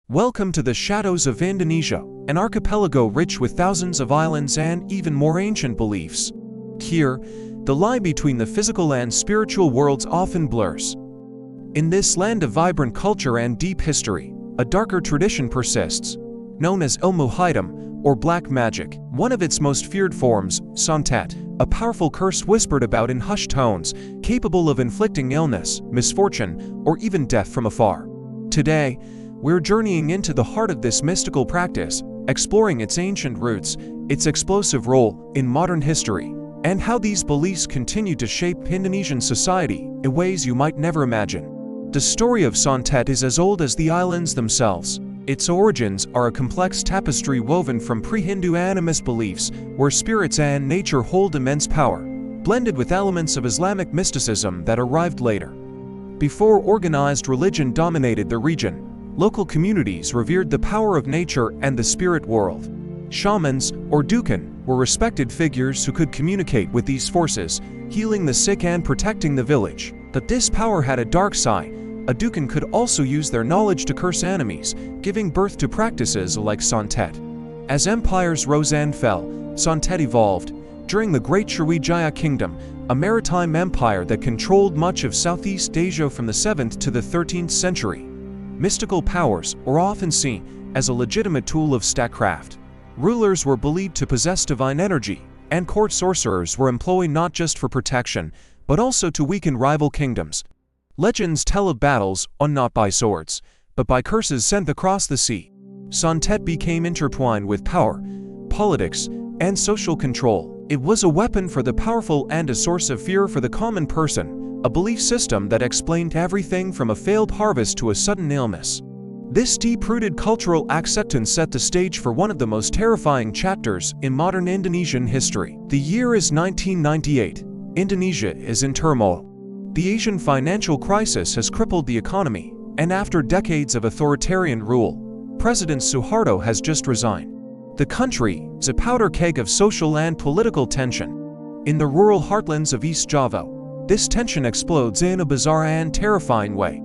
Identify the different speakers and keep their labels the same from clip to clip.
Speaker 1: Welcome to the shadows of Indonesia, an archipelago rich with thousands of islands and even more ancient beliefs. Here, the line between the physical and spiritual worlds often blurs. In this land of vibrant culture and deep history, a darker tradition persists, known as ilmu hitam, or black magic. One of its most feared forms, santet, a powerful curse whispered about in hushed tones, capable of inflicting illness, misfortune, or even death from afar. Today, we're journeying into the heart of this mystical practice, exploring its ancient roots, its explosive role in modern history, and how these beliefs continue to shape Indonesian society in ways you might never imagine. The story of santet is as old as the islands themselves. Its origins are a complex tapestry woven from pre-Hindu animist beliefs, where spirits and nature hold immense power, blended with elements of Islamic mysticism that arrived later. Before organized religion dominated the region, local communities revered the power of nature and the spirit world. Shamans, or dukun, were respected figures who could communicate with these forces, healing the sick and protecting the village. But this power had a dark side. A dukun could also use their knowledge to curse enemies, giving birth to practices like santet. As empires rose and fell, santet evolved. During the Great Sriwijaya Kingdom, a maritime empire that controlled much of Southeast Asia from the 7th to the 13th century, mystical powers were often seen as a legitimate tool of statecraft. Rulers were believed to possess divine energy, and court sorcerers were employed not just for protection, but also to weaken rival kingdoms. Legends tell of battles won not by swords, but by curses sent across the sea. Santet became intertwined with power, politics, and social control. It was a weapon for the powerful and a source of fear for the common person, a belief system that explained everything from a failed harvest to a sudden illness. This deep-rooted cultural acceptance set the stage for one of the most terrifying chapters in modern Indonesian history. The year is 1998. Indonesia is in turmoil. The Asian financial crisis has crippled the economy, and after decades of authoritarian rule, President Suharto has just resigned. The country is a powder keg of social and political tension. In the rural heartlands of East Java, this tension explodes in a bizarre and terrifying way.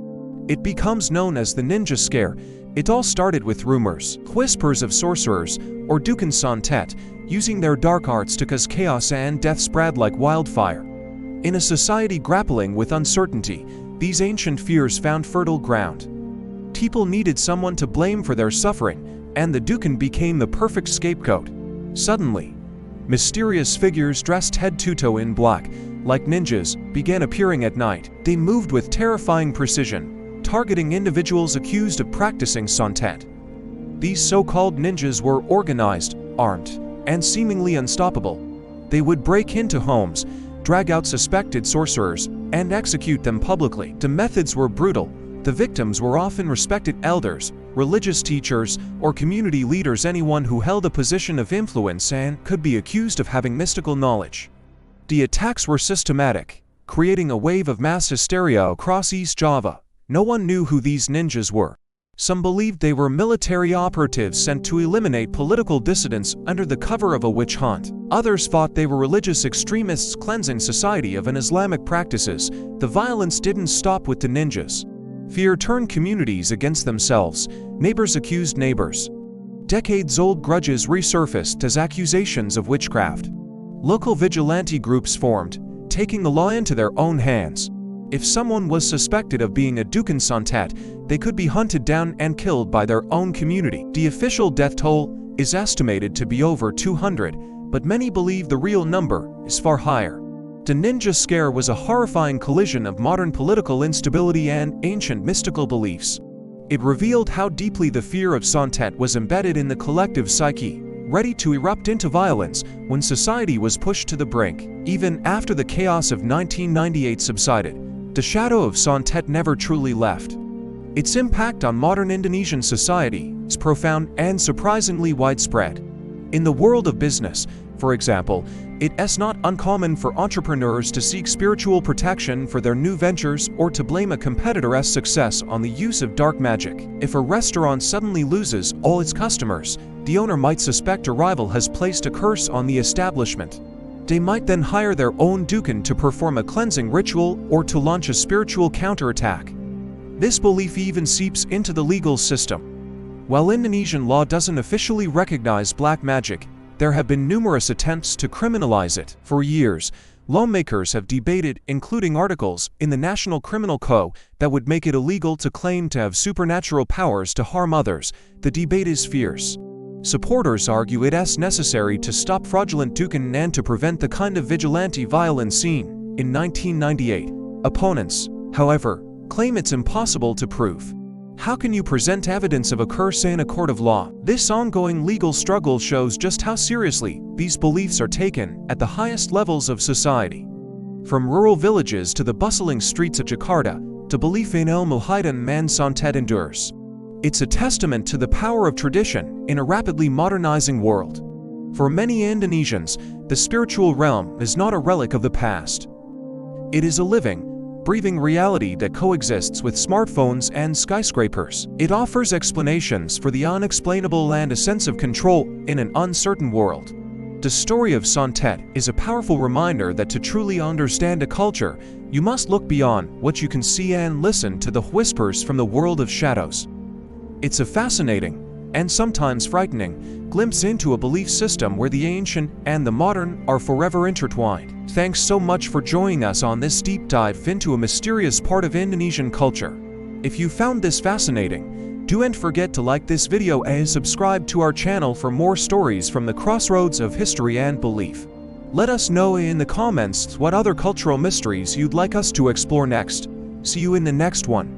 Speaker 1: It becomes known as the ninja scare. It all started with rumors, whispers of sorcerers, or dukun santet, using their dark arts to cause chaos and death spread like wildfire. In a society grappling with uncertainty, these ancient fears found fertile ground. People needed someone to blame for their suffering, and the dukun became the perfect scapegoat. Suddenly, mysterious figures dressed head to toe in black, like ninjas, began appearing at night. They moved with terrifying precision, targeting individuals accused of practicing santet. These so-called ninjas were organized, armed, and seemingly unstoppable. They would break into homes, drag out suspected sorcerers, and execute them publicly. The methods were brutal. The victims were often respected elders, religious teachers, or community leaders, anyone who held a position of influence and could be accused of having mystical knowledge. The attacks were systematic, creating a wave of mass hysteria across East Java. No one knew who these ninjas were. Some believed they were military operatives sent to eliminate political dissidents under the cover of a witch hunt. Others thought they were religious extremists cleansing society of Islamic practices. The violence didn't stop with the ninjas. Fear turned communities against themselves. Neighbors accused neighbors. Decades-old grudges resurfaced as accusations of witchcraft. Local vigilante groups formed, taking the law into their own hands. If someone was suspected of being a dukun santet, they could be hunted down and killed by their own community. The official death toll is estimated to be over 200, but many believe the real number is far higher. The ninja scare was a horrifying collision of modern political instability and ancient mystical beliefs. It revealed how deeply the fear of santet was embedded in the collective psyche, ready to erupt into violence when society was pushed to the brink. Even after the chaos of 1998 subsided, the shadow of santet never truly left. Its impact on modern Indonesian society is profound and surprisingly widespread. In the world of business, for example, it is not uncommon for entrepreneurs to seek spiritual protection for their new ventures or to blame a competitor's success on the use of dark magic. If a restaurant suddenly loses all its customers, the owner might suspect a rival has placed a curse on the establishment. They might then hire their own dukun to perform a cleansing ritual or to launch a spiritual counterattack. This belief even seeps into the legal system. While Indonesian law doesn't officially recognize black magic, there have been numerous attempts to criminalize it. For years, lawmakers have debated, including articles in the National Criminal Code that would make it illegal to claim to have supernatural powers to harm others. The debate is fierce. Supporters argue it is necessary to stop fraudulent dukkhan and to prevent the kind of vigilante violence seen in 1998. Opponents, however, claim it's impossible to prove. How can you present evidence of a curse in a court of law? This ongoing legal struggle shows just how seriously these beliefs are taken at the highest levels of society. From rural villages to the bustling streets of Jakarta, the belief in ilmu hitam dan santet endures. It's a testament to the power of tradition in a rapidly modernizing world. For many Indonesians, the spiritual realm is not a relic of the past. It is a living, breathing reality that coexists with smartphones and skyscrapers. It offers explanations for the unexplainable and a sense of control in an uncertain world. The story of Santet is a powerful reminder that to truly understand a culture, you must look beyond what you can see and listen to the whispers from the world of shadows. It's a fascinating, and sometimes frightening, glimpse into a belief system where the ancient and the modern are forever intertwined. Thanks so much for joining us on this deep dive into a mysterious part of Indonesian culture. If you found this fascinating, don't forget to like this video and subscribe to our channel for more stories from the crossroads of history and belief. Let us know in the comments what other cultural mysteries you'd like us to explore next. See you in the next one.